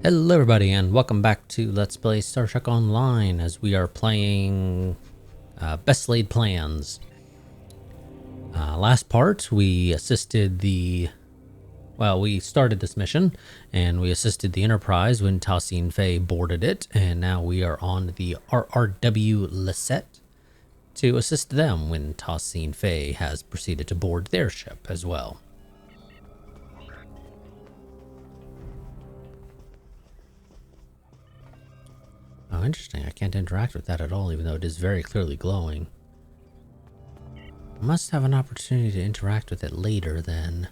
Hello everybody and welcome back to Let's Play Star Trek Online as we are playing Best Laid Plans. Last part we assisted we started this mission and we assisted the Enterprise when Tassine Faye boarded it, and now we are on the RRW Lisette to assist them when Tassine Faye has proceeded to board their ship as well. Oh, interesting. I can't interact with that at all, even though it is very clearly glowing. I must have an opportunity to interact with it later, then.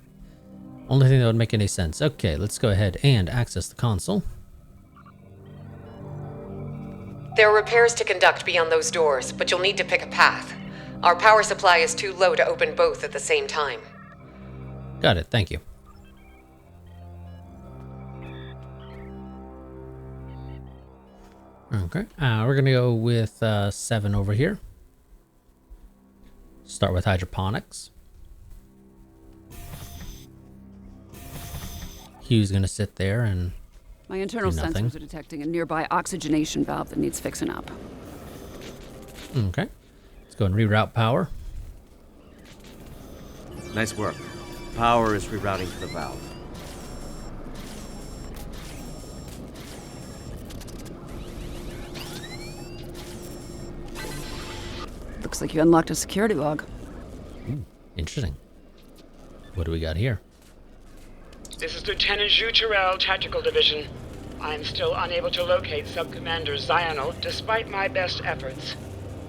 Only thing that would make any sense. Okay, let's go ahead and access the console. There are repairs to conduct beyond those doors, but you'll need to pick a path. Our power supply is too low to open both at the same time. Got it, thank you. Okay, we're gonna go with 7 over here. Start with hydroponics. Hugh's gonna sit there and my internal do nothing. sensors are detecting a nearby oxygenation valve that needs fixing up. Okay, let's go and reroute power. Nice work. Power is rerouting to the valve. Looks like you unlocked a security log. Ooh, interesting. What do we got here? This is Lieutenant Zhu Terrell, Tactical Division. I'm still unable to locate Sub-Commander Zional despite my best efforts.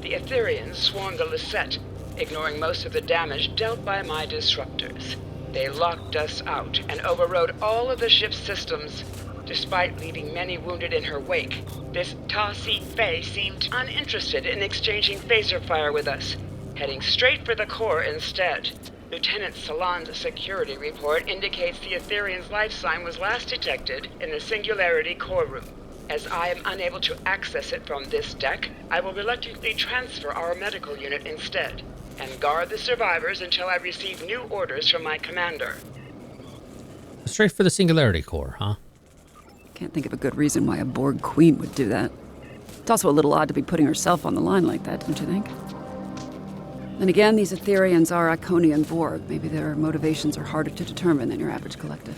The Etherians swarmed the Lisette, ignoring most of the damage dealt by my disruptors. They locked us out and overrode all of the ship's systems, despite leaving many wounded in her wake. This Tassine Faye seemed uninterested in exchanging phaser fire with us, heading straight for the core instead. Lieutenant Salon's security report indicates the Etherian's life sign was last detected in the Singularity core room. As I am unable to access it from this deck, I will reluctantly transfer our medical unit instead, and guard the survivors until I receive new orders from my commander. Straight for the Singularity core, huh? Can't think of a good reason why a Borg queen would do that. It's also a little odd to be putting herself on the line like that, don't you think? Then again, these Etherians are Iconian Borg. Maybe their motivations are harder to determine than your average collective.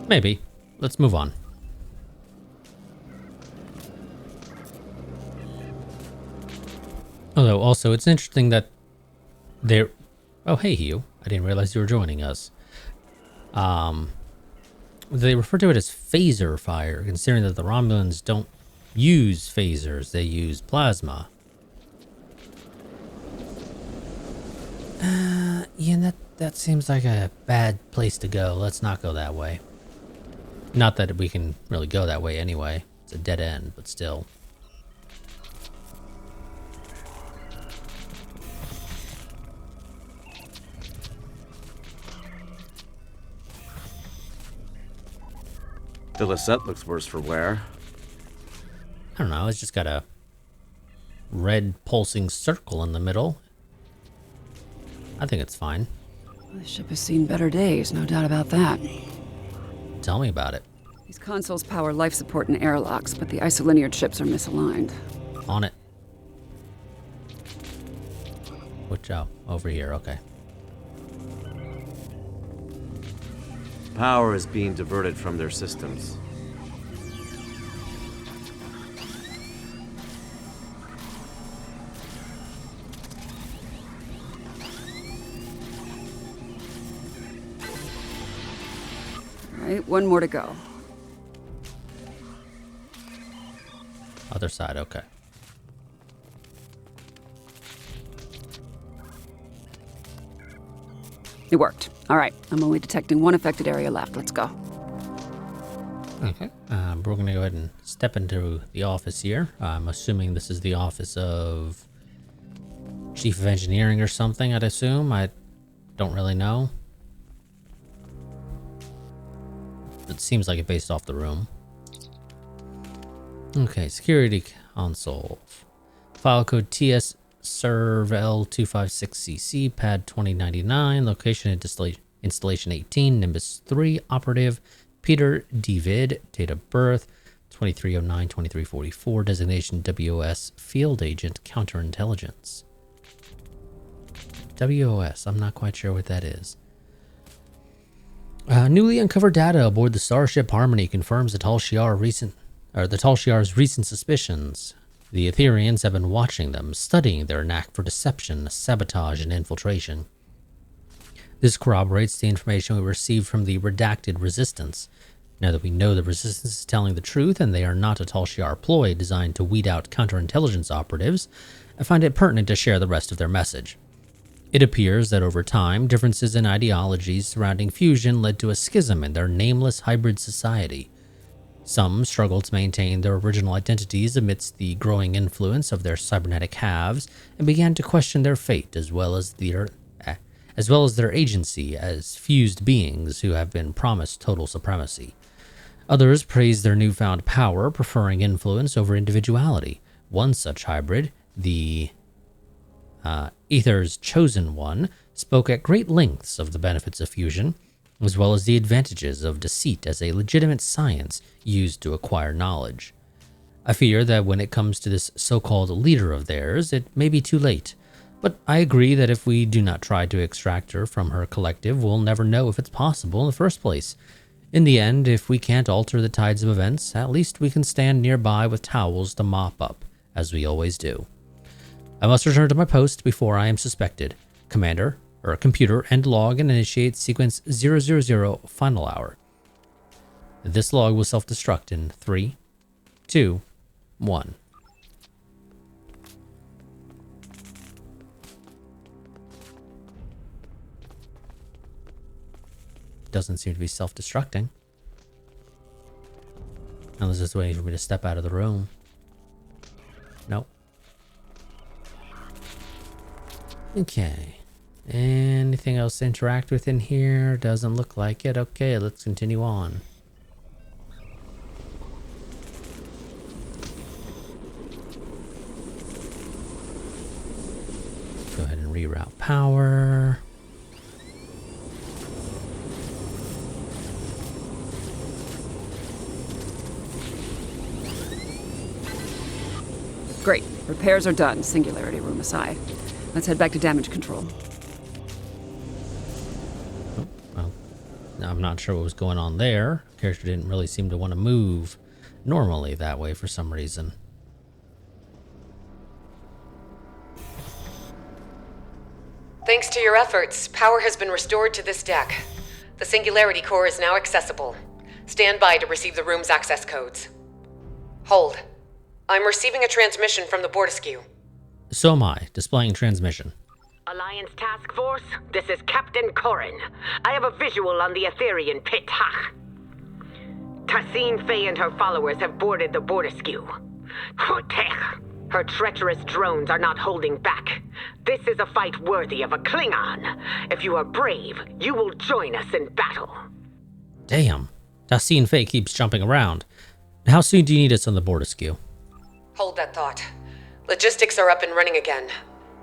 Maybe. Let's move on. Although, also, it's interesting that they're... Oh, hey, Hugh. I didn't realize you were joining us. They refer to it as phaser fire, considering that the Romulans don't use phasers, they use plasma. Yeah, that seems like a bad place to go. Let's not go that way. Not that we can really go that way anyway. It's a dead end, but still. The Lisette looks worse for wear. I don't know, it's just got a red pulsing circle in the middle. I think it's fine. The ship has seen better days, no doubt about that. Tell me about it. These consoles power life support and airlocks, but the isolinear chips are misaligned. On it. Watch out. Over here, okay. Power is being diverted from their systems. All right, one more to go. Other side, okay. It worked. All right, I'm only detecting one affected area left. Let's go. Okay, we're gonna go ahead and step into the office here. I'm assuming this is the office of Chief of Engineering or something, I'd assume. I don't really know. It seems like it based off the room. Okay, security console. File code TS Serve L256CC, pad 2099, location and installation 18, Nimbus 3, operative, Peter David, date of birth 2309-2344, designation WOS, field agent counterintelligence. WOS, I'm not quite sure what that is. Newly uncovered data aboard the starship Harmony confirms the Tal Shiar's recent suspicions. The Etherians have been watching them, studying their knack for deception, sabotage, and infiltration. This corroborates the information we received from the redacted Resistance. Now that we know the Resistance is telling the truth and they are not a Tal Shiar ploy designed to weed out counterintelligence operatives, I find it pertinent to share the rest of their message. It appears that over time, differences in ideologies surrounding fusion led to a schism in their nameless hybrid society. Some struggled to maintain their original identities amidst the growing influence of their cybernetic halves and began to question their fate as well as their agency as fused beings who have been promised total supremacy. Others praised their newfound power, preferring influence over individuality. One such hybrid, the Ether's Chosen One, spoke at great lengths of the benefits of fusion, as well as the advantages of deceit as a legitimate science used to acquire knowledge. I fear that when it comes to this so-called leader of theirs, it may be too late, but I agree that if we do not try to extract her from her collective, we'll never know if it's possible in the first place. In the end, if we can't alter the tides of events, at least we can stand nearby with towels to mop up, as we always do. I must return to my post before I am suspected. Computer, end log and initiate sequence 000 final hour. This log will self-destruct in 3, 2, 1. Doesn't seem to be self-destructing. Unless it's waiting for me to step out of the room. Nope. Okay. Anything else to interact with in here? Doesn't look like it. Okay, let's continue on. Go ahead and reroute power. Great. Repairs are done. Singularity room aside. Let's head back to damage control. Well, I'm not sure what was going on there. Character didn't really seem to want to move normally that way for some reason. Thanks to your efforts, power has been restored to this deck. The Singularity Core is now accessible. Stand by to receive the room's access codes. Hold. I'm receiving a transmission from the Bortiskew. So am I, displaying transmission. Alliance Task Force, this is Captain Corrin. I have a visual on the Etherian pit Hach. Tassine Faye and her followers have boarded the Bortiskew. Her treacherous drones are not holding back. This is a fight worthy of a Klingon. If you are brave, you will join us in battle. Damn. Tassine Faye keeps jumping around. How soon do you need us on the Bortiskew? Hold that thought. Logistics are up and running again.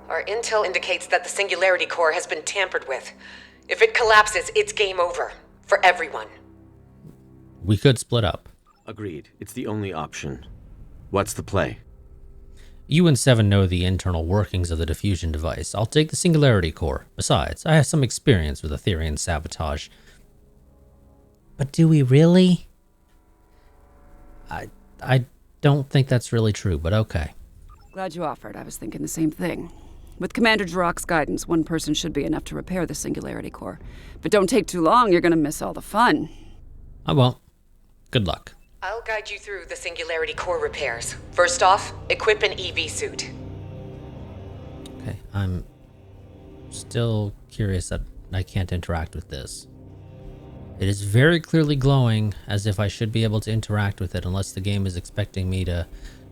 Our intel indicates that the Singularity Core has been tampered with. If it collapses, it's game over. For everyone. We could split up. Agreed. It's the only option. What's the play? You and Seven know the internal workings of the diffusion device. I'll take the Singularity Core. Besides, I have some experience with Etherian sabotage. But do we really? I don't think that's really true, but okay. Glad you offered. I was thinking the same thing. With Commander Jirok's guidance, one person should be enough to repair the Singularity Core. But don't take too long, you're gonna miss all the fun. I won't. Good luck. I'll guide you through the Singularity Core repairs. First off, equip an EV suit. Okay, I'm still curious that I can't interact with this. It is very clearly glowing, as if I should be able to interact with it, unless the game is expecting me to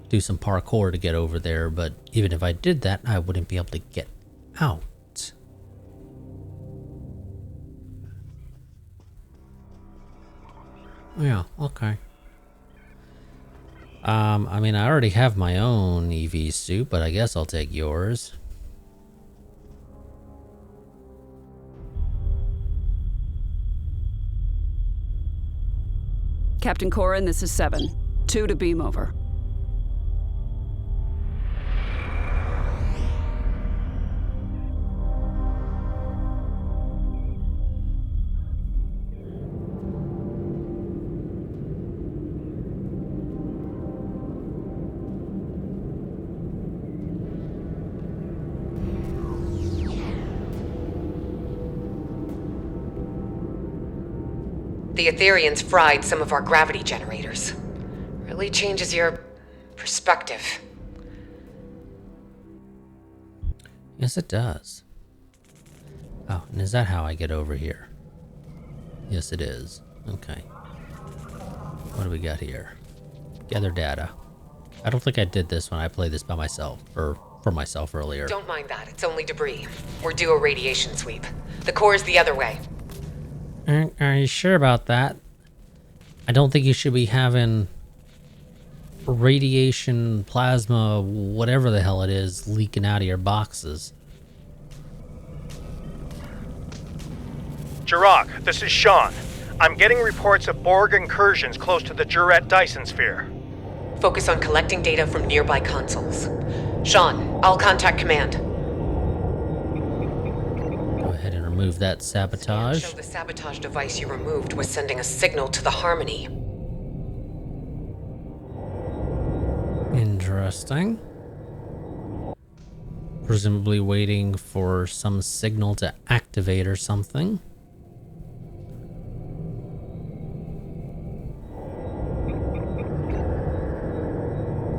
do some parkour to get over there, but even if I did that, I wouldn't be able to get out. Yeah, okay. I mean, I already have my own EV suit, but I guess I'll take yours. Captain Corin, this is 7. 2 to beam over. The Etherians fried some of our gravity generators. Really changes your perspective. Yes, it does. Oh, and is that how I get over here? Yes, it is. Okay. What do we got here? Gather data. I don't think I did this when I played this by myself, or for myself earlier. Don't mind that, it's only debris. We're due a radiation sweep. The core's the other way. Are you sure about that? I don't think you should be having radiation, plasma, whatever the hell it is, leaking out of your boxes. Jirok, this is Sean. I'm getting reports of Borg incursions close to the Juret Dyson sphere. Focus on collecting data from nearby consoles. Sean, I'll contact command. Go ahead and remove that sabotage. Show the sabotage device you removed was sending a signal to the Harmony. Interesting. Presumably waiting for some signal to activate or something.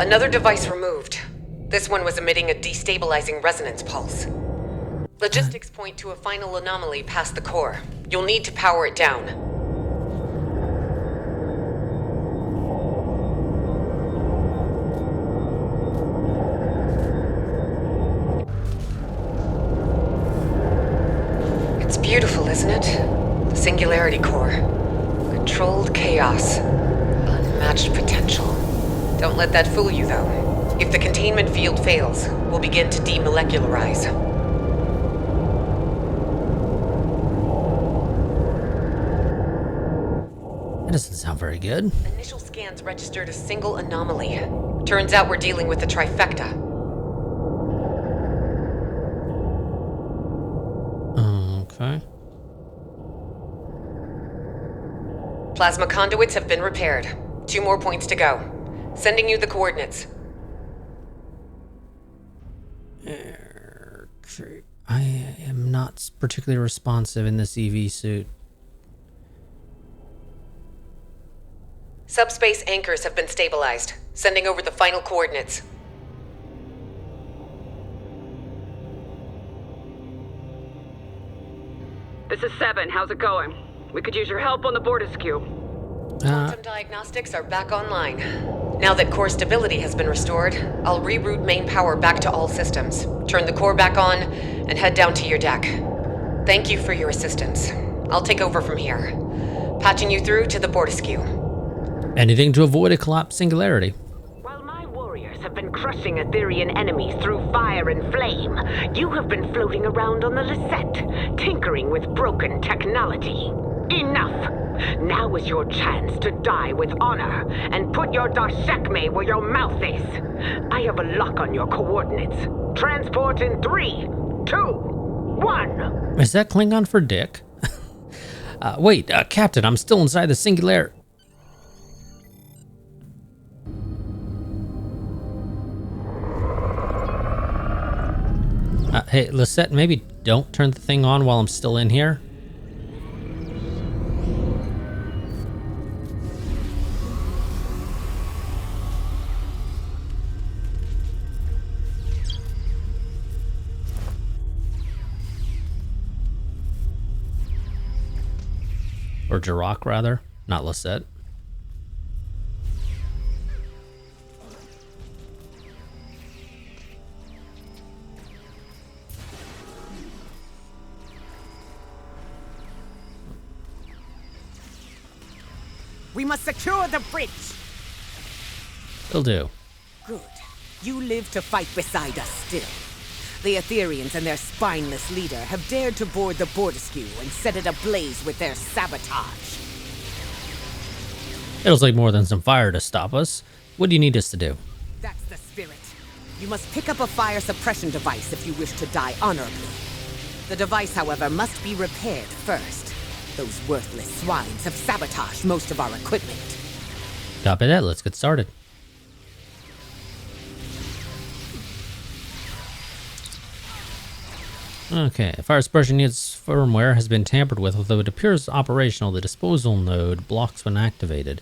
Another device removed. This one was emitting a destabilizing resonance pulse. Logistics point to a final anomaly past the core. You'll need to power it down. It's beautiful, isn't it? The Singularity Core. Controlled chaos. Unmatched potential. Don't let that fool you, though. If the containment field fails, we'll begin to demolecularize. That doesn't sound very good. Initial scans registered a single anomaly. Turns out we're dealing with a trifecta. Okay. Plasma conduits have been repaired. 2 more points to go. Sending you the coordinates. I am not particularly responsive in this EV suit. Subspace anchors have been stabilized. Sending over the final coordinates. This is 7. How's it going? We could use your help on the Bortiscue. Quantum diagnostics are back online. Now that core stability has been restored, I'll reroute main power back to all systems, turn the core back on, and head down to your deck. Thank you for your assistance. I'll take over from here. Patching you through to the Bortiscue. Anything to avoid a collapsed singularity. While my warriors have been crushing Etherian enemies through fire and flame, you have been floating around on the Lisette, tinkering with broken technology. Enough! Now is your chance to die with honor, and put your Dashekme where your mouth is. I have a lock on your coordinates. Transport in 3, 2, 1. Is that Klingon for dick? Wait, Captain, I'm still inside the singularity. Hey, Lisette, maybe don't turn the thing on while I'm still in here. Or Jirok, rather, not Lisette. We must secure the bridge. Will do. Good. You live to fight beside us still. The Etherians and their spineless leader have dared to board the Bortiscue and set it ablaze with their sabotage. It'll take more than some fire to stop us. What do you need us to do? That's the spirit. You must pick up a fire suppression device if you wish to die honorably. The device, however, must be repaired first. Those worthless swines have sabotaged most of our equipment. Copy that. Let's get started. Okay, fire suppression unit's firmware has been tampered with, although it appears operational. The disposal node blocks when activated.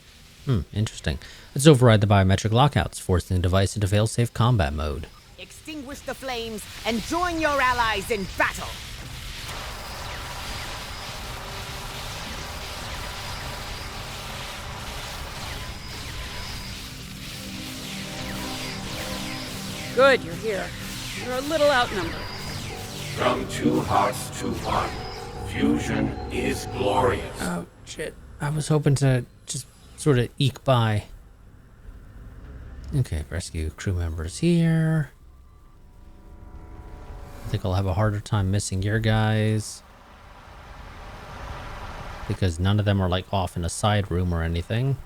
Interesting. Let's override the biometric lockouts, forcing the device into fail-safe combat mode. Extinguish the flames and join your allies in battle. Good, you're here. You're a little outnumbered. From two hearts to one, fusion is glorious. Oh, shit. I was hoping to just sort of eke by. Okay, rescue crew members here. I think I'll have a harder time missing your guys, because none of them are like off in a side room or anything.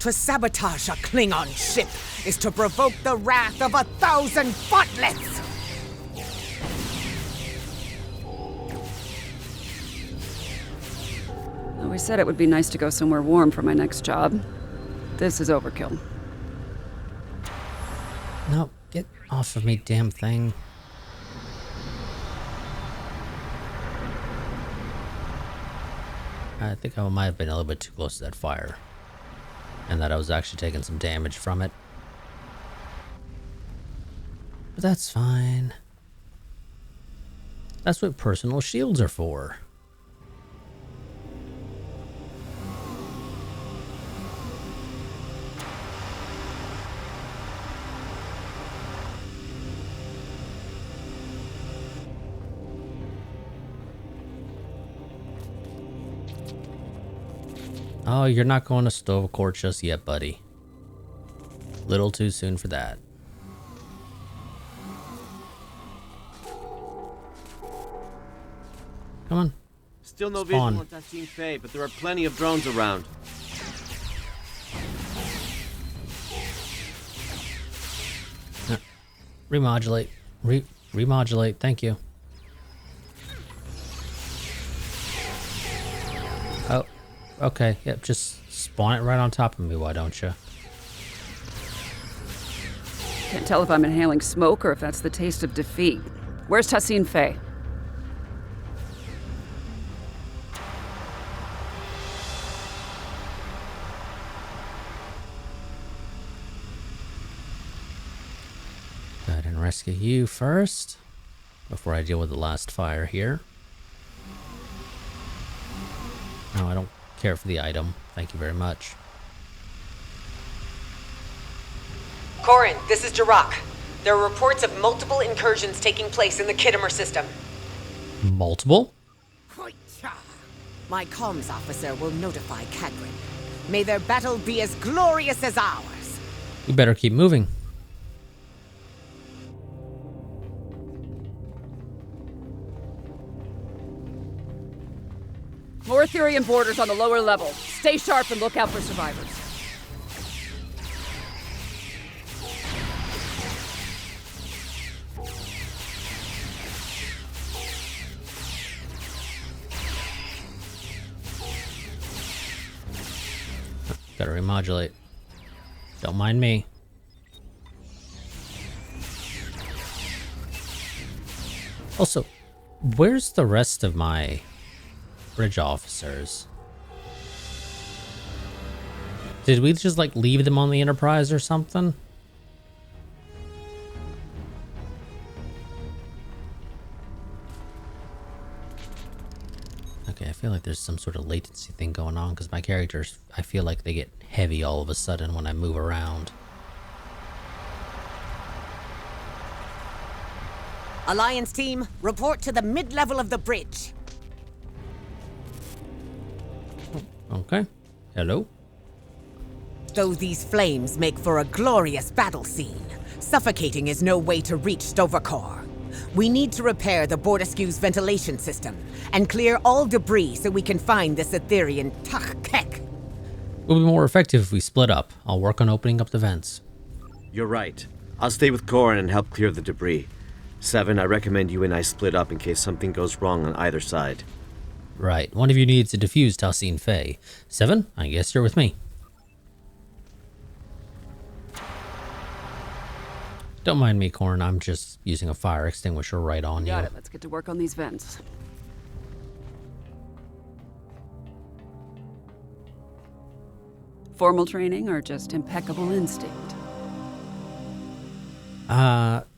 To sabotage a Klingon ship is to provoke the wrath of 1,000 bottlets! We said it would be nice to go somewhere warm for my next job. This is overkill. No, get off of me, damn thing. I think I might have been a little bit too close to that fire, and that I was actually taking some damage from it. But that's fine. That's what personal shields are for. Oh, you're not going to stove court just yet, buddy. Little too soon for that. Come on. Still no Spawn. visual on Tassine Faye, but there are plenty of drones around. Remodulate. Remodulate. Thank you. Oh, okay. Yep, just spawn it right on top of me, why don't you? Can't tell if I'm inhaling smoke or if that's the taste of defeat. Where's Tassine Faye? Go ahead and rescue you first before I deal with the last fire here. No, I don't care for the item. Thank you very much. Corin, this is Jirok. There are reports of multiple incursions taking place in the Kittimer system. Multiple? Hoicha! My comms officer will notify Kagrin. May their battle be as glorious as ours. You better keep moving. More Ethereum borders on the lower level. Stay sharp and look out for survivors. Gotta remodulate. Don't mind me. Also, where's the rest of my bridge officers? Did we just like leave them on the Enterprise or something? Okay, I feel like there's some sort of latency thing going on because my characters, I feel like they get heavy all of a sudden when I move around. Alliance team, report to the mid-level of the bridge. Okay. Hello? Though these flames make for a glorious battle scene, suffocating is no way to reach Stovercore. We need to repair the Bordaskew's ventilation system and clear all debris so we can find this Etherean Tach-Kek. It will be more effective if we split up. I'll work on opening up the vents. You're right. I'll stay with Corin and help clear the debris. 7, I recommend you and I split up in case something goes wrong on either side. Right. One of you needs to defuse Talcine Faye. 7, I guess you're with me. Don't mind me, Corin. I'm just using a fire extinguisher right on you. Got it. Let's get to work on these vents. Formal training or just impeccable instinct?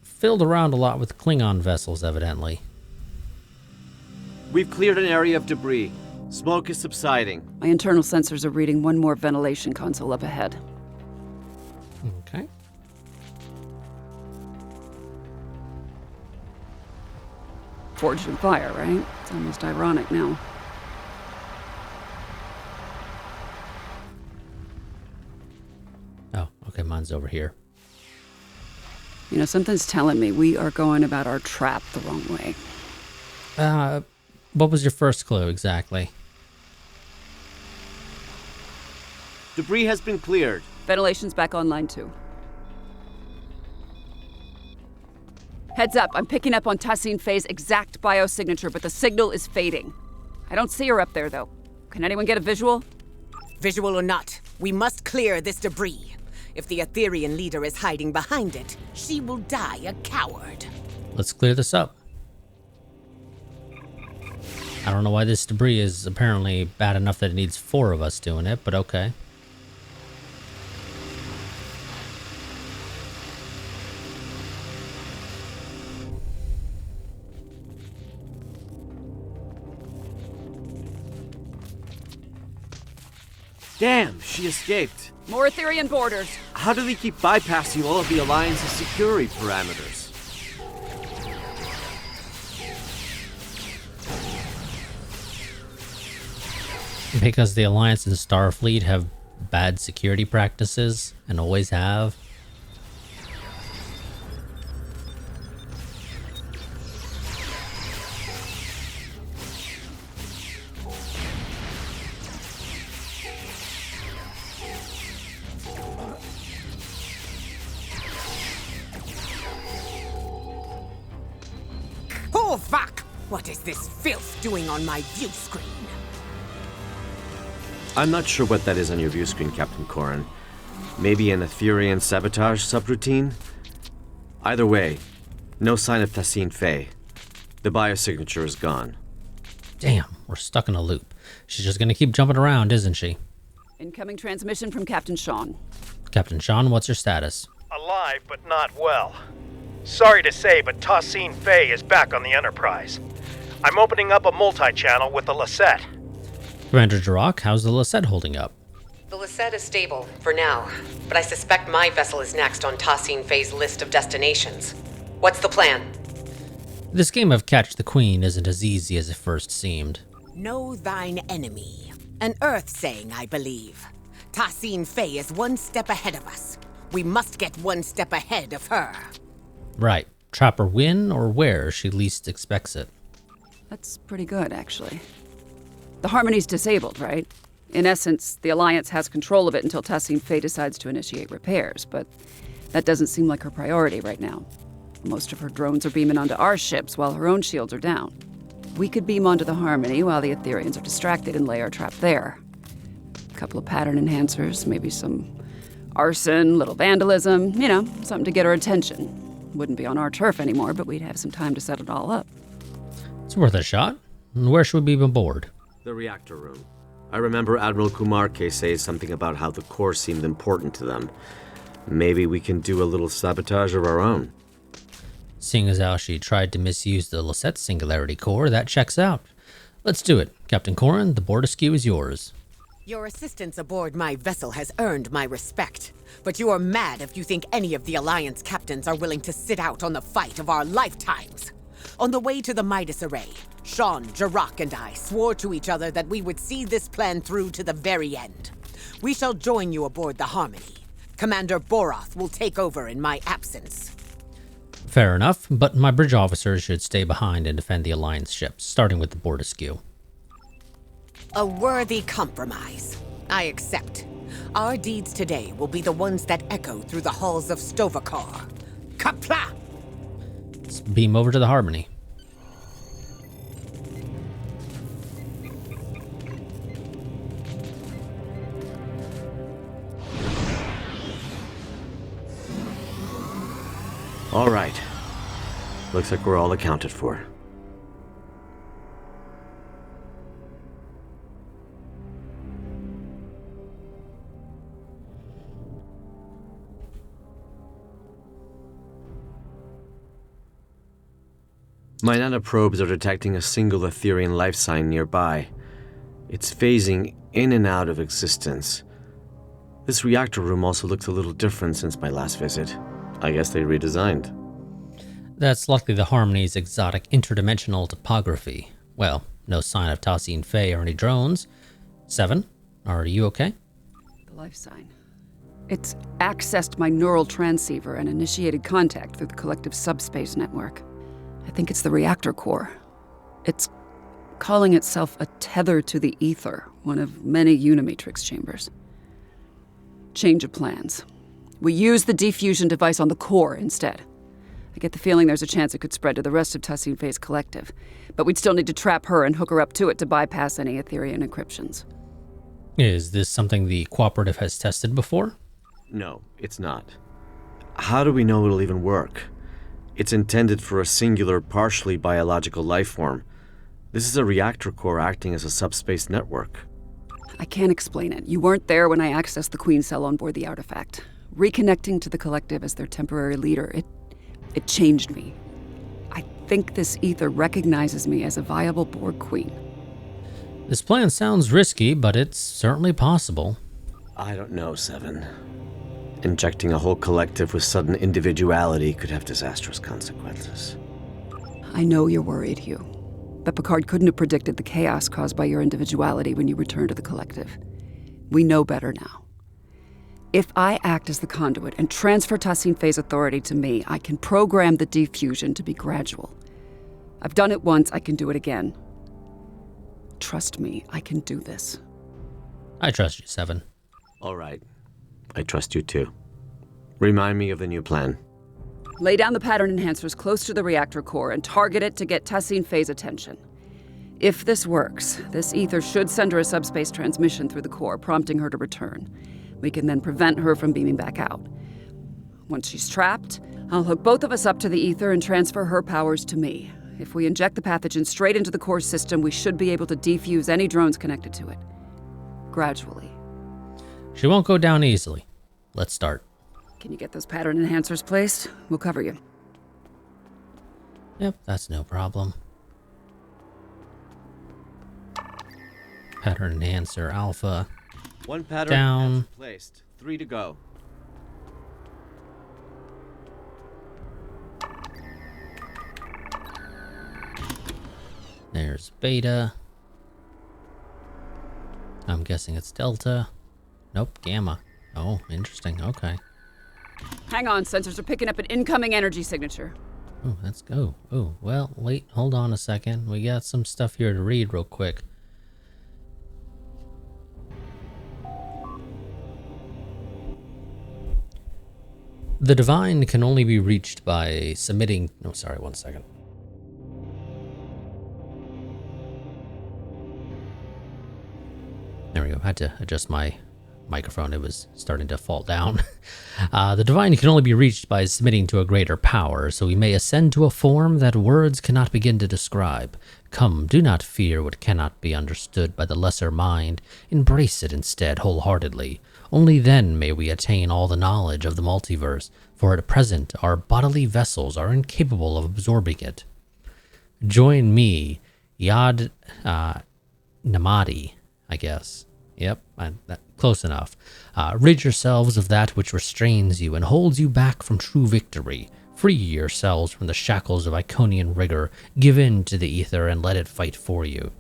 Filled around a lot with Klingon vessels, evidently. We've cleared an area of debris. Smoke is subsiding. My internal sensors are reading one more ventilation console up ahead. Okay. Forged in fire, right? It's almost ironic now. Oh, okay, mine's over here. You know, something's telling me we are going about our trap the wrong way. What was your first clue, exactly? Debris has been cleared. Ventilation's back online, too. Heads up, I'm picking up on Talcine Faye's exact biosignature, but the signal is fading. I don't see her up there, though. Can anyone get a visual? Visual or not, we must clear this debris. If the Etherean leader is hiding behind it, she will die a coward. Let's clear this up. I don't know why this debris is apparently bad enough that it needs 4 of us doing it, but okay. Damn, she escaped. More Etherean borders. How do they keep bypassing all of the Alliance's security parameters? Because the Alliance and Starfleet have bad security practices and always have. Oh, fuck! What is this filth doing on my view screen? I'm not sure what that is on your view screen, Captain Corin. Maybe an Etherean sabotage subroutine? Either way, no sign of Talcine Faye. The biosignature is gone. Damn, we're stuck in a loop. She's just gonna keep jumping around, isn't she? Incoming transmission from Captain Sean. Captain Sean, what's your status? Alive, but not well. Sorry to say, but Talcine Faye is back on the Enterprise. I'm opening up a multi-channel with the Lisette. Commander Jirok, how's the Lisette holding up? The Lisette is stable, for now, but I suspect my vessel is next on Talcine Faye's list of destinations. What's the plan? This game of Catch the Queen isn't as easy as it first seemed. Know thine enemy. An Earth saying, I believe. Talcine Faye is one step ahead of us. We must get one step ahead of her. Right. Trap her when or where she least expects it. That's pretty good, actually. The Harmony's disabled, right? In essence, the Alliance has control of it until Talcine Faye decides to initiate repairs, but that doesn't seem like her priority right now. Most of her drones are beaming onto our ships while her own shields are down. We could beam onto the Harmony while the Ethereans are distracted and lay our trap there. A couple of pattern enhancers, maybe some arson, little vandalism, you know, something to get her attention. Wouldn't be on our turf anymore, but we'd have some time to set it all up. It's worth a shot. And where should we be aboard? The reactor room. I remember Admiral Kumarke say something about how the core seemed important to them. Maybe we can do a little sabotage of our own. Seeing as how she tried to misuse the Lisette Singularity Core, that checks out. Let's do it. Captain Corin, the board askew is yours. Your assistance aboard my vessel has earned my respect. But you are mad if you think any of the Alliance captains are willing to sit out on the fight of our lifetimes. On the way to the Midas Array, Sean, Jirok, and I swore to each other that we would see this plan through to the very end. We shall join you aboard the Harmony. Commander Boroth will take over in my absence. Fair enough, but my bridge officers should stay behind and defend the Alliance ships, starting with the Bordeaux. A worthy compromise. I accept. Our deeds today will be the ones that echo through the halls of Stovakar. Kapla! Let's beam over to the Harmony. All right. Looks like we're all accounted for. My nanoprobes are detecting a single Etherean life sign nearby. It's phasing in and out of existence. This reactor room also looks a little different since my last visit. I guess they redesigned. That's likely the Harmony's exotic interdimensional topography. Well, no sign of Tassine Fey or any drones. 7, are you okay? The life sign. It's accessed my neural transceiver and initiated contact through the collective subspace network. I think it's the reactor core. It's calling itself a tether to the ether, one of many Unimatrix chambers. Change of plans. We use the defusion device on the core instead. I get the feeling there's a chance it could spread to the rest of Tassine Fey's collective, but we'd still need to trap her and hook her up to it to bypass any Etherean encryptions. Is this something the Cooperative has tested before? No, it's not. How do we know it'll even work? It's intended for a singular, partially biological life form. This is a reactor core acting as a subspace network. I can't explain it. You weren't there when I accessed the Queen cell on board the artifact. Reconnecting to the collective as their temporary leader, it changed me. I think this ether recognizes me as a viable Borg Queen. This plan sounds risky, but it's certainly possible. I don't know, Seven. Injecting a whole collective with sudden individuality could have disastrous consequences. I know you're worried, Hugh. But Picard couldn't have predicted the chaos caused by your individuality when you returned to the collective. We know better now. If I act as the conduit and transfer Tassine Fey's authority to me, I can program the defusion to be gradual. I've done it once, I can do it again. Trust me, I can do this. I trust you, 7. All right. I trust you too. Remind me of the new plan. Lay down the pattern enhancers close to the reactor core and target it to get Tassine Fey's attention. If this works, this ether should send her a subspace transmission through the core, prompting her to return. We can then prevent her from beaming back out. Once she's trapped, I'll hook both of us up to the ether and transfer her powers to me. If we inject the pathogen straight into the core system, we should be able to defuse any drones connected to it. Gradually. She won't go down easily. Let's start. Can you get those pattern enhancers placed? We'll cover you. Yep, that's no problem. Pattern enhancer alpha. One pattern down. enhancer placed. 3 to go. There's beta. I'm guessing it's delta. Nope, gamma. Oh, interesting. Okay. Hang on, sensors are picking up an incoming energy signature. Oh, let's go. Oh, well, wait, hold on a second. We got some stuff here to read real quick. The divine can only be reached by submitting... No, sorry, one second. There we go. I had to adjust my microphone. It was starting to fall down. The divine can only be reached by submitting to a greater power, so we may ascend to a form that words cannot begin to describe. Come, do not fear what cannot be understood by the lesser mind. Embrace it instead wholeheartedly. Only then may we attain all the knowledge of the multiverse, for at present our bodily vessels are incapable of absorbing it. Join me, Yad Namadi, I guess. Yep, close enough. Rid yourselves of that which restrains you and holds you back from true victory. Free yourselves from the shackles of Iconian rigor. Give in to the ether and let it fight for you.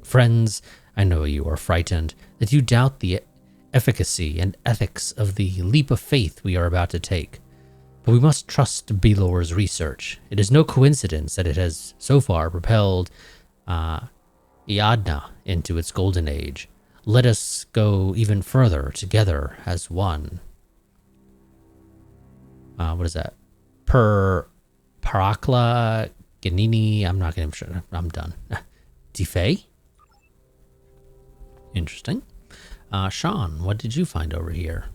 Friends, I know you are frightened, that you doubt the efficacy and ethics of the leap of faith we are about to take. But we must trust Belor's research. It is no coincidence that it has so far propelled Iadna into its golden age. Let us go even further together as one. What is that? Parakla Ganini. I'm not going to. I'm done. Defay? Interesting. Sean, what did you find over here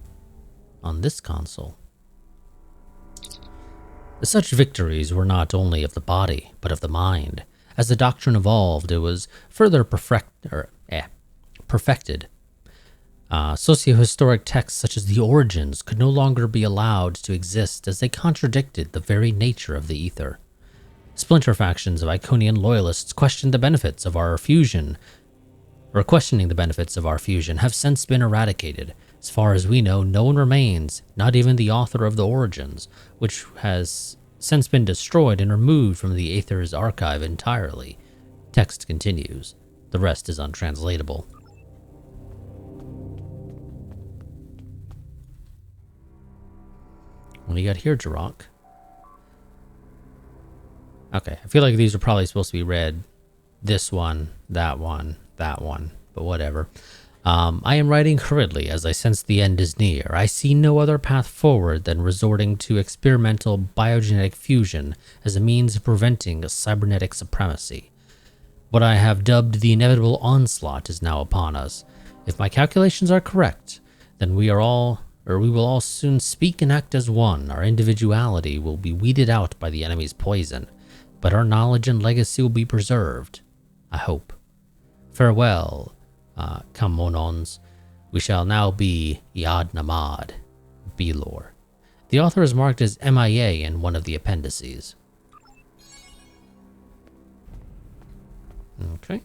on this console? Such victories were not only of the body, but of the mind. As the doctrine evolved, it was further perfected. Socio-historic texts such as the Origins could no longer be allowed to exist as they contradicted the very nature of the ether. Splinter factions of Iconian loyalists questioning the benefits of our fusion have since been eradicated. As far as we know, no one remains, not even the author of the Origins, which has since been destroyed and removed from the Aether's archive entirely. Text continues. The rest is untranslatable. What do you got here, Jirok? Okay, I feel like these are probably supposed to be read. This one, that one, but whatever. I am writing hurriedly as I sense the end is near. I see no other path forward than resorting to experimental biogenetic fusion as a means of preventing a cybernetic supremacy. What I have dubbed the inevitable onslaught is now upon us. If my calculations are correct, then we will all soon speak and act as one. Our individuality will be weeded out by the enemy's poison, but our knowledge and legacy will be preserved. I hope. Farewell, Kamonons. We shall now be Yad Namad, Belor. The author is marked as MIA in one of the appendices. Okay,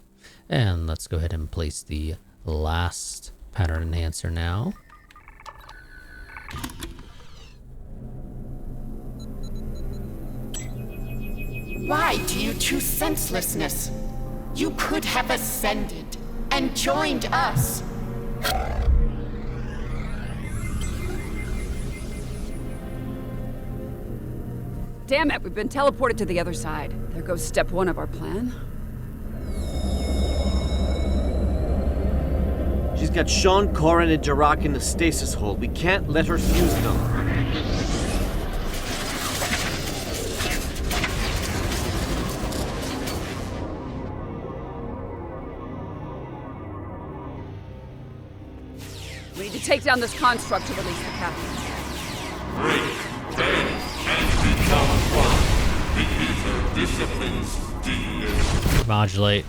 and let's go ahead and place the last pattern enhancer now. Why do you choose senselessness? You could have ascended and joined us. Damn it, we've been teleported to the other side. There goes step one of our plan. She's got Sean, Corin, and Jirok in the stasis hold. We can't let her fuse them. We need to take down this construct to release the captain. Break, bend, and become one. The ether disciplines deviation. Modulate.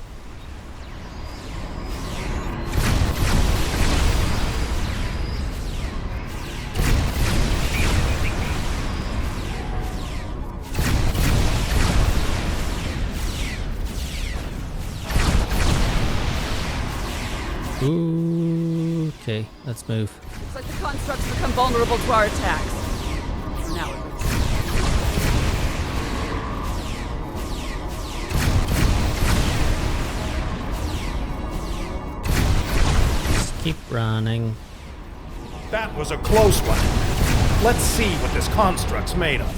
Ooh, okay, let's move. Looks like the constructs become vulnerable to our attacks. For now, at least. Just keep running. That was a close one. Let's see what this construct's made of.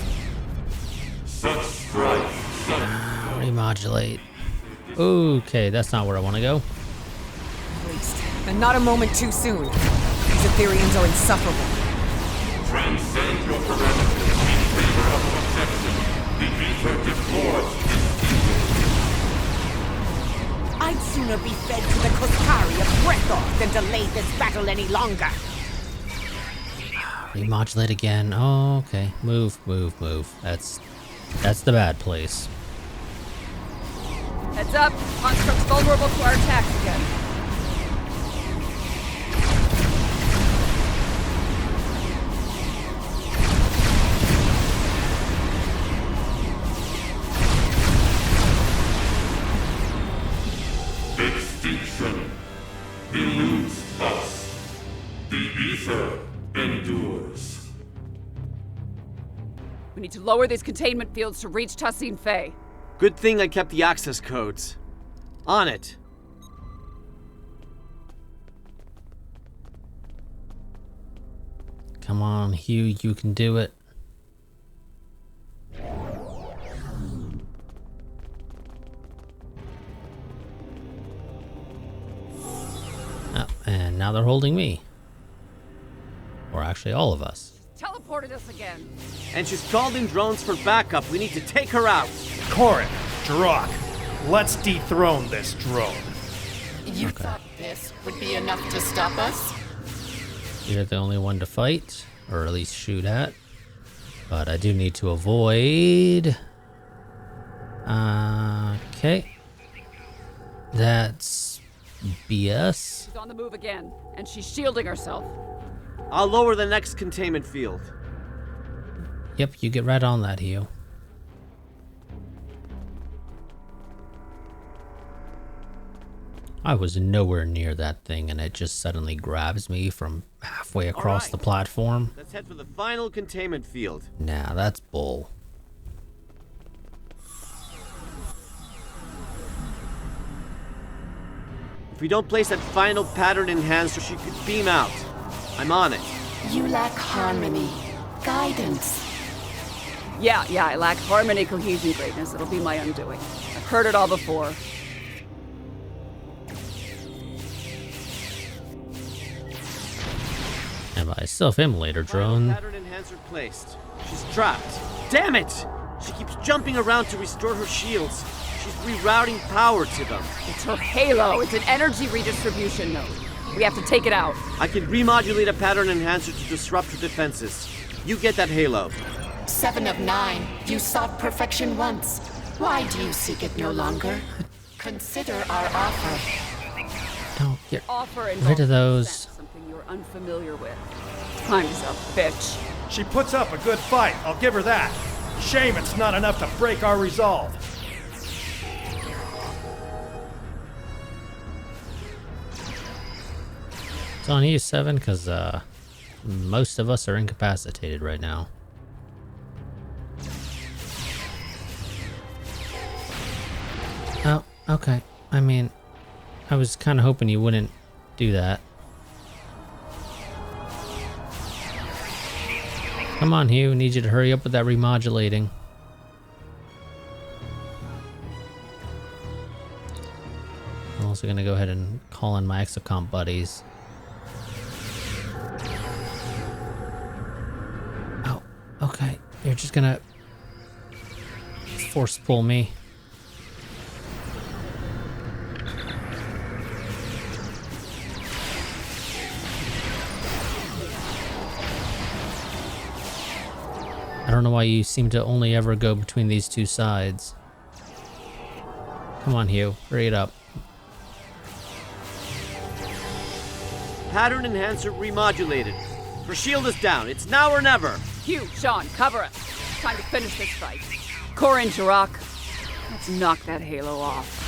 Such strife. Remodulate. Okay, that's not where I want to go. And not a moment too soon. These Ethereans are insufferable. Transcend your parameters in favor of protection. The ether deplores this. I'd sooner be fed to the Koskari of Breathor than delay this battle any longer. Remodulate again. Oh, okay. Move. That's the bad place. Heads up, construct's vulnerable to our attacks again. Extinction eludes us. The ether endures. We need to lower these containment fields to reach Tassin Fey. Good thing I kept the access codes. On it. Come on, Hugh, you can do it. and now they're holding me. Or actually all of us. Teleported us again. And she's called in drones for backup. We need to take her out. Corin, Jirok, let's dethrone this drone. You thought this would be enough to stop us? You're the only one to fight, or at least shoot at. But I do need to avoid... Okay. That's BS. She's on the move again, and she's shielding herself. I'll lower the next containment field. Yep, you get right on that, Hugh. I was nowhere near that thing, and it just suddenly grabs me from halfway across the platform. Let's head for the final containment field. Nah, that's bull. If we don't place that final pattern enhancer, she could beam out. I'm on it. You lack harmony, guidance. Yeah, I lack harmony, cohesion, greatness. It'll be my undoing. I've heard it all before. And by self-immolator drone. Pattern enhancer placed. She's trapped. Damn it! She keeps jumping around to restore her shields. She's rerouting power to them. It's her halo. It's an energy redistribution node. We have to take it out. I can remodulate a pattern enhancer to disrupt her defenses. You get that halo. 7 of 9. You sought perfection once. Why do you seek it no longer? Consider our offer. Don't get Offer rid of those. Something you're unfamiliar with. Time's up, bitch. She puts up a good fight, I'll give her that. Shame it's not enough to break our resolve. It's on you, 7, because most of us are incapacitated right now. Oh, okay. I mean, I was kind of hoping you wouldn't do that. Come on, Hugh. Need you to hurry up with that remodulating. I'm also going to go ahead and call in my exocomp buddies. Oh, okay. You're just going to force pull me. I don't know why you seem to only ever go between these two sides. Come on, Hugh. Hurry it up. Pattern enhancer remodulated. Her shield is down. It's now or never. Hugh, Sean, cover us. Time to finish this fight. Corin, Jirok, let's knock that halo off.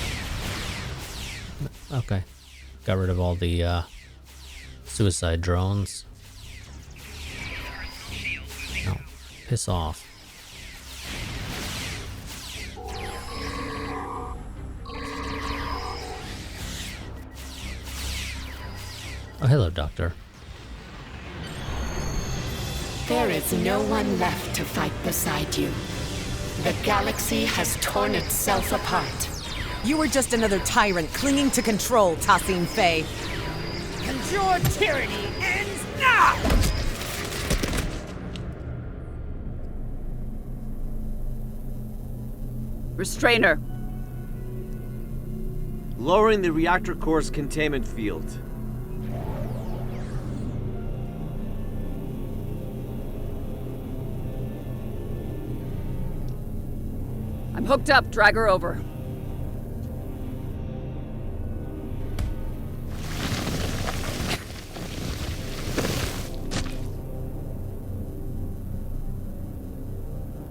Okay. Got rid of all the suicide drones. No. Piss off. Oh, hello, Doctor. There is no one left to fight beside you. The galaxy has torn itself apart. You were just another tyrant clinging to control, Tassine Faye. And your tyranny ends now! Restrainer. Lowering the reactor core's containment field. I'm hooked up. Drag her over.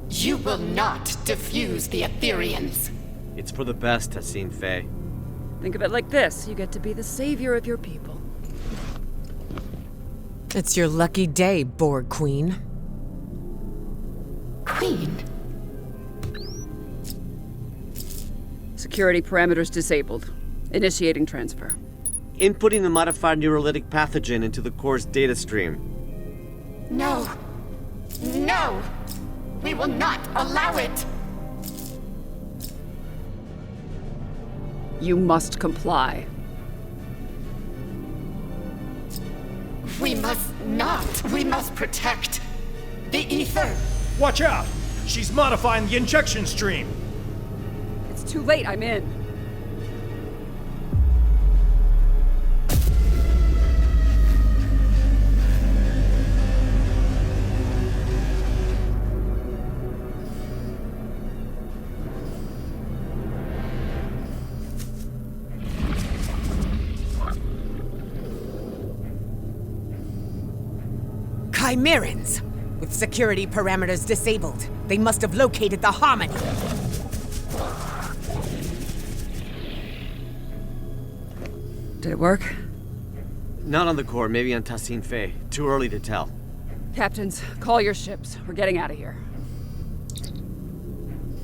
You will not defuse the Ethereans. It's for the best, Tassine Faye. Think of it like this. You get to be the savior of your people. It's your lucky day, Borg Queen. Queen? Security parameters disabled. Initiating transfer. Inputting the modified neurolytic pathogen into the core's data stream. No. No! We will not allow it! You must comply. We must not. We must protect the ether. Watch out! She's modifying the injection stream. It's too late, I'm in. Chimerans! With security parameters disabled, they must have located the Harmony. Did it work? Not on the core, maybe on Tassin Fei. Too early to tell. Captains, call your ships. We're getting out of here.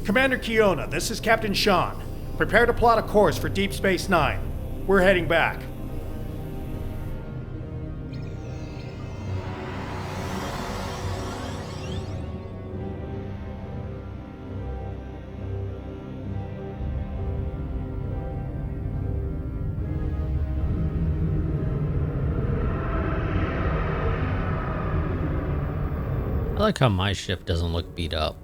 Commander Kiona, this is Captain Sean. Prepare to plot a course for Deep Space Nine. We're heading back. I like how my ship doesn't look beat up.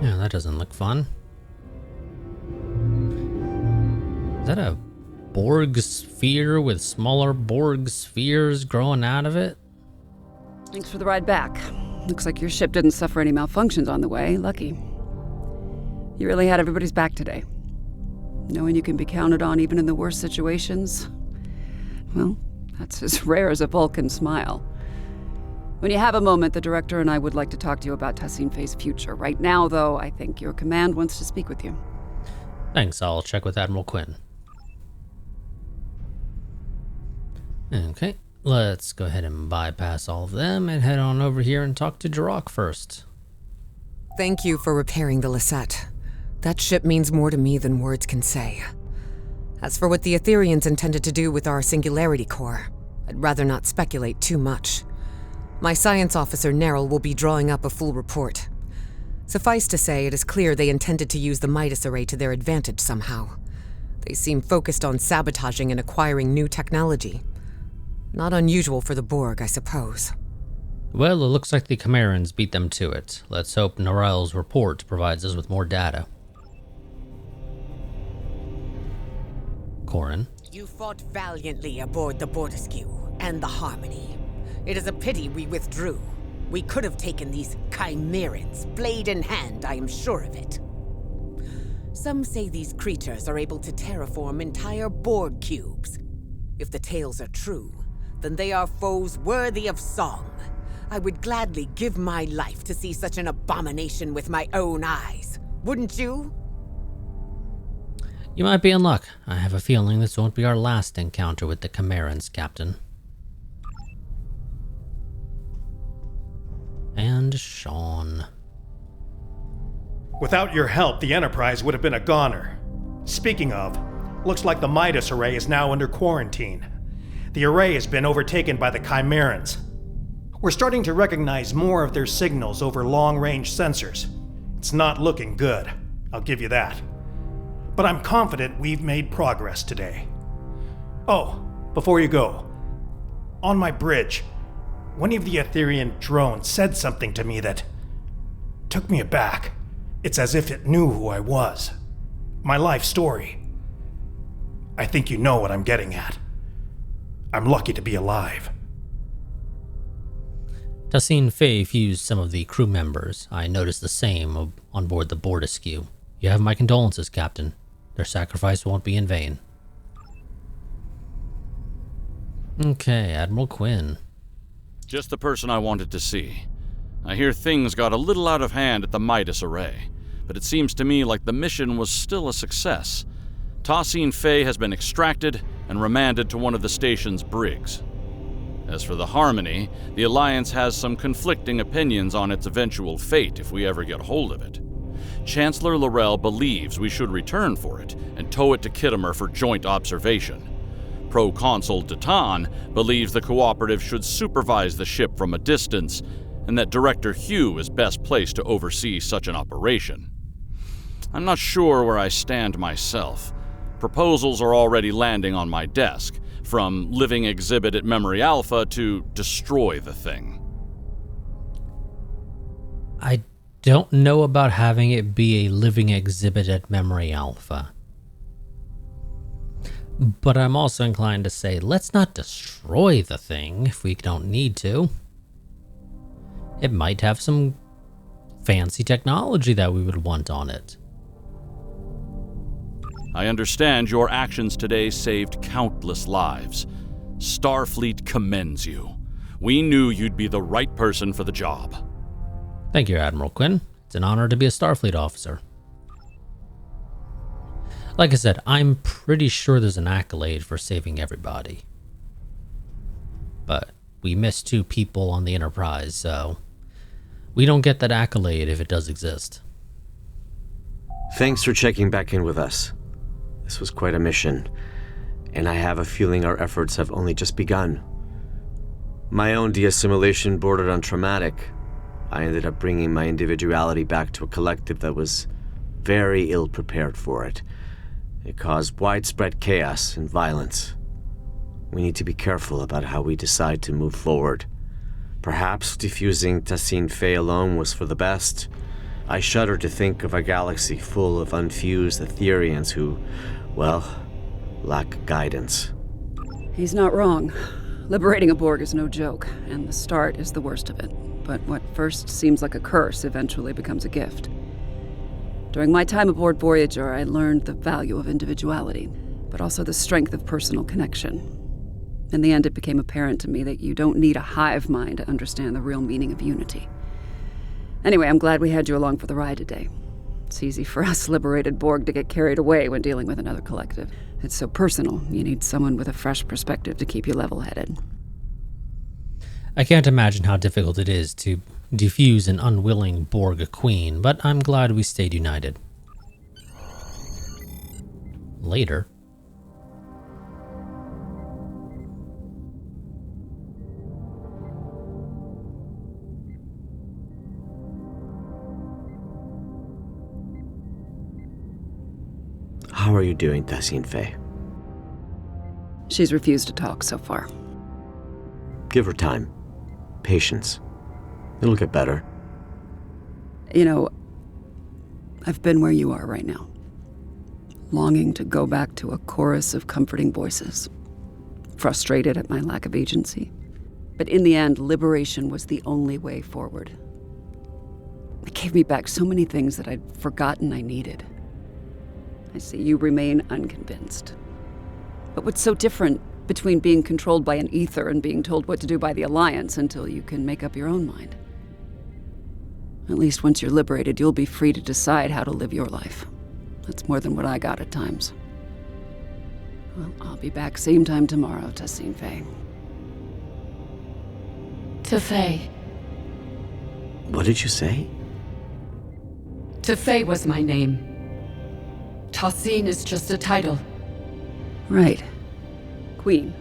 Yeah, that doesn't look fun. Is that a Borg sphere with smaller Borg spheres growing out of it? Thanks for the ride back. Looks like your ship didn't suffer any malfunctions on the way. Lucky. You really had everybody's back today. Knowing you can be counted on even in the worst situations, well, that's as rare as a Vulcan smile. When you have a moment, the director and I would like to talk to you about Tassin Fei's future. Right now, though, I think your command wants to speak with you. Thanks, I'll check with Admiral Quinn. Okay, let's go ahead and bypass all of them and head on over here and talk to Jirok first. Thank you for repairing the Lisette. That ship means more to me than words can say. As for what the Etherians intended to do with our Singularity Core, I'd rather not speculate too much. My science officer, Neryl, will be drawing up a full report. Suffice to say, it is clear they intended to use the Midas Array to their advantage somehow. They seem focused on sabotaging and acquiring new technology. Not unusual for the Borg, I suppose. Well, it looks like the Chimerans beat them to it. Let's hope Neryl's report provides us with more data. Corin. You fought valiantly aboard the Borderskew and the Harmony. It is a pity we withdrew. We could have taken these Chimerans, blade in hand, I am sure of it. Some say these creatures are able to terraform entire Borg cubes. If the tales are true, then they are foes worthy of song. I would gladly give my life to see such an abomination with my own eyes. Wouldn't you? You might be in luck. I have a feeling this won't be our last encounter with the Chimerans, Captain. And Sean. Without your help, the Enterprise would have been a goner. Speaking of, looks like the Midas Array is now under quarantine. The array has been overtaken by the Chimerans. We're starting to recognize more of their signals over long-range sensors. It's not looking good, I'll give you that. But I'm confident we've made progress today. Oh, before you go, on my bridge, one of the Etherian drones said something to me that took me aback. It's as if it knew who I was. My life story. I think you know what I'm getting at. I'm lucky to be alive. Tassin Fei fused some of the crew members. I noticed the same on board the Borderskew. You have my condolences, Captain. Their sacrifice won't be in vain. Okay, Admiral Quinn. Just the person I wanted to see. I hear things got a little out of hand at the Midas Array, but it seems to me like the mission was still a success. Tassin Fei has been extracted and remanded to one of the station's brigs. As for the Harmony, the Alliance has some conflicting opinions on its eventual fate if we ever get hold of it. Chancellor L'Rell believes we should return for it and tow it to Khitomer for joint observation. Proconsul Datan believes the Cooperative should supervise the ship from a distance, and that Director Hugh is best placed to oversee such an operation. I'm not sure where I stand myself. Proposals are already landing on my desk, from living exhibit at Memory Alpha to destroy the thing. I don't know about having it be a living exhibit at Memory Alpha. But I'm also inclined to say, let's not destroy the thing if we don't need to. It might have some fancy technology that we would want on it. I understand your actions today saved countless lives. Starfleet commends you. We knew you'd be the right person for the job. Thank you, Admiral Quinn. It's an honor to be a Starfleet officer. Like I said, I'm pretty sure there's an accolade for saving everybody. But we missed 2 people on the Enterprise, so we don't get that accolade if it does exist. Thanks for checking back in with us. This was quite a mission, and I have a feeling our efforts have only just begun. My own de-assimilation bordered on traumatic. I ended up bringing my individuality back to a collective that was very ill-prepared for it. It caused widespread chaos and violence. We need to be careful about how we decide to move forward. Perhaps defusing Tassine Fey alone was for the best. I shudder to think of a galaxy full of unfused Etherians who, well, lack guidance. He's not wrong. Liberating a Borg is no joke, and the start is the worst of it. But what first seems like a curse eventually becomes a gift. During my time aboard Voyager, I learned the value of individuality, but also the strength of personal connection. In the end, it became apparent to me that you don't need a hive mind to understand the real meaning of unity. Anyway, I'm glad we had you along for the ride today. It's easy for us liberated Borg to get carried away when dealing with another collective. It's so personal, you need someone with a fresh perspective to keep you level-headed. I can't imagine how difficult it is to defuse an unwilling Borg queen, but I'm glad we stayed united. Later. How are you doing, Tassine Fey? She's refused to talk so far. Give her time. Patience. It'll get better. You know, I've been where you are right now. Longing to go back to a chorus of comforting voices. Frustrated at my lack of agency. But in the end, liberation was the only way forward. It gave me back so many things that I'd forgotten I needed. I see you remain unconvinced. But what's so different between being controlled by an ether and being told what to do by the Alliance until you can make up your own mind? At least once you're liberated, you'll be free to decide how to live your life. That's more than what I got at times. Well, I'll be back same time tomorrow, Tassine Fey. Tefay. What did you say? Tefay was my name. Tassine is just a title. Right. Queen.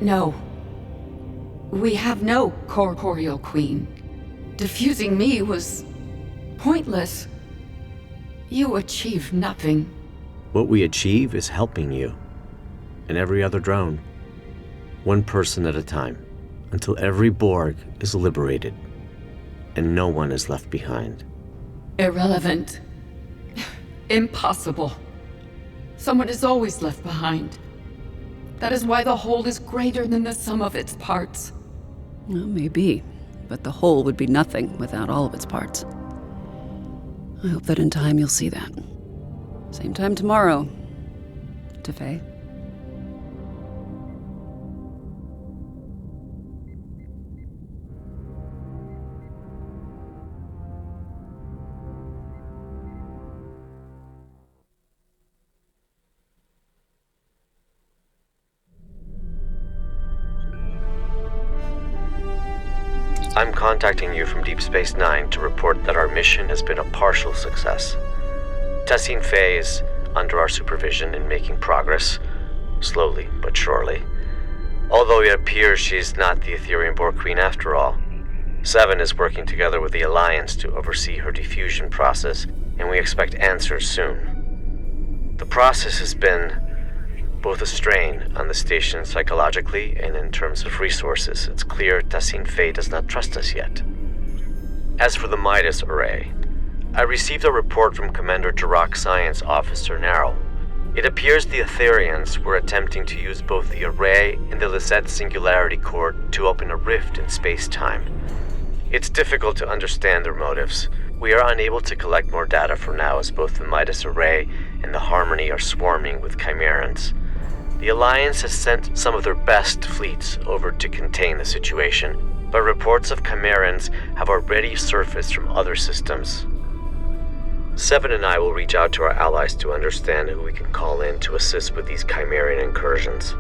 No. We have no corporeal queen. Defusing me was pointless. You achieved nothing. What we achieve is helping you. And every other drone. One person at a time. Until every Borg is liberated. And no one is left behind. Irrelevant. Impossible. Someone is always left behind. That is why the whole is greater than the sum of its parts. Well, maybe. But the whole would be nothing without all of its parts. I hope that in time you'll see that. Same time tomorrow. Tefay. I'm contacting you from Deep Space Nine to report that our mission has been a partial success. Tassine Fey is under our supervision and making progress, slowly but surely. Although it appears she's not the Etherian Borg Queen after all. 7 is working together with the Alliance to oversee her diffusion process, and we expect answers soon. The process has been both a strain on the station psychologically and in terms of resources. It's clear Tassine Fey does not trust us yet. As for the Midas Array, I received a report from Commander Jirok Science Officer Narrow. It appears the Etherians were attempting to use both the array and the Lisette Singularity Core to open a rift in space-time. It's difficult to understand their motives. We are unable to collect more data for now, as both the Midas Array and the Harmony are swarming with Chimerans. The Alliance has sent some of their best fleets over to contain the situation, but reports of Chimerans have already surfaced from other systems. 7 and I will reach out to our allies to understand who we can call in to assist with these Chimerian incursions.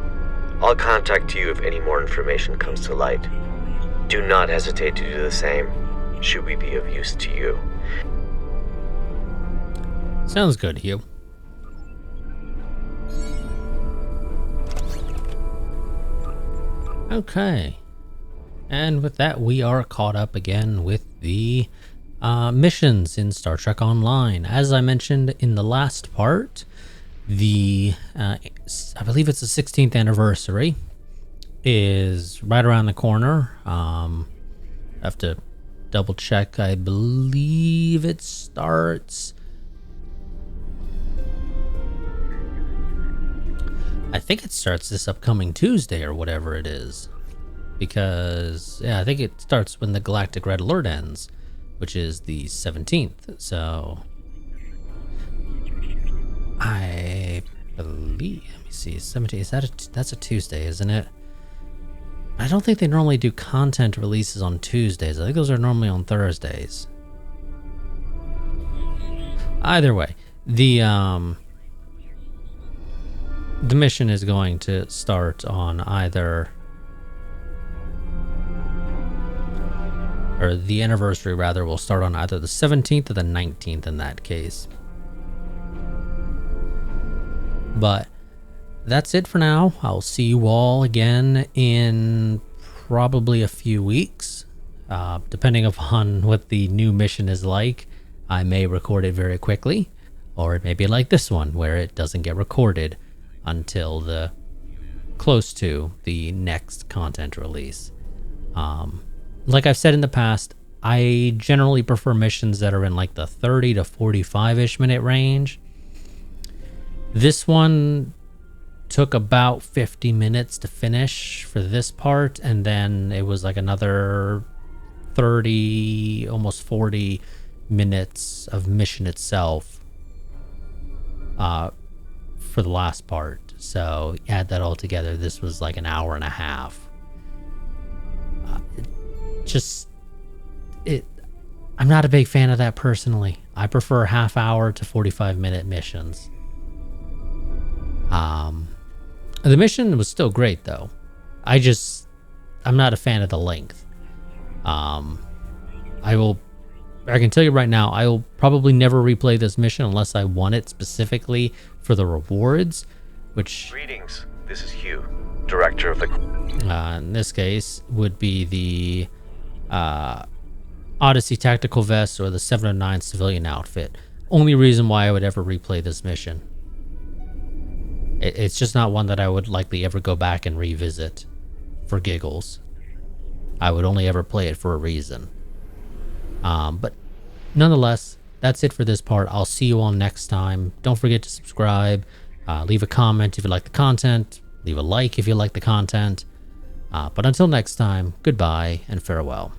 I'll contact you if any more information comes to light. Do not hesitate to do the same, should we be of use to you. Sounds good, Hugh. Okay. And with that, we are caught up again with the missions in Star Trek Online. As I mentioned in the last part, I believe it's the 16th anniversary is right around the corner. I have to double check. I believe it starts... I think it starts this upcoming Tuesday or whatever it is. Because, yeah, I think it starts when the Galactic Red Alert ends, which is the 17th. So, I believe, let me see, 17th, that's a Tuesday, isn't it? I don't think they normally do content releases on Tuesdays. I think those are normally on Thursdays. Either way, the mission is going to start on either... or the anniversary rather will start on either the 17th or the 19th in that case. But that's it for now. I'll see you all again in probably a few weeks. Depending upon what the new mission is like, I may record it very quickly, or it may be like this one where it doesn't get recorded until the close to the next content release. Like I've said in the past, I generally prefer missions that are in like the 30 to 45-ish minute range. This one took about 50 minutes to finish for this part, and then it was like another 30, almost 40 minutes of mission itself for the last part. So add that all together, this was like an hour and a half. I'm not a big fan of that personally. I prefer half hour to 45-minute missions. The mission was still great though. I'm not a fan of the length. I can tell you right now, I will probably never replay this mission unless I want it specifically for the rewards, which... Greetings, this is Hugh, director of the... in this case, would be the Odyssey Tactical Vest or the 709 Civilian Outfit. Only reason why I would ever replay this mission. It's just not one that I would likely ever go back and revisit for giggles. I would only ever play it for a reason. But nonetheless, that's it for this part. I'll see you all next time. Don't forget to subscribe. Leave a comment if you like the content. Leave a like if you like the content. But until next time, goodbye and farewell.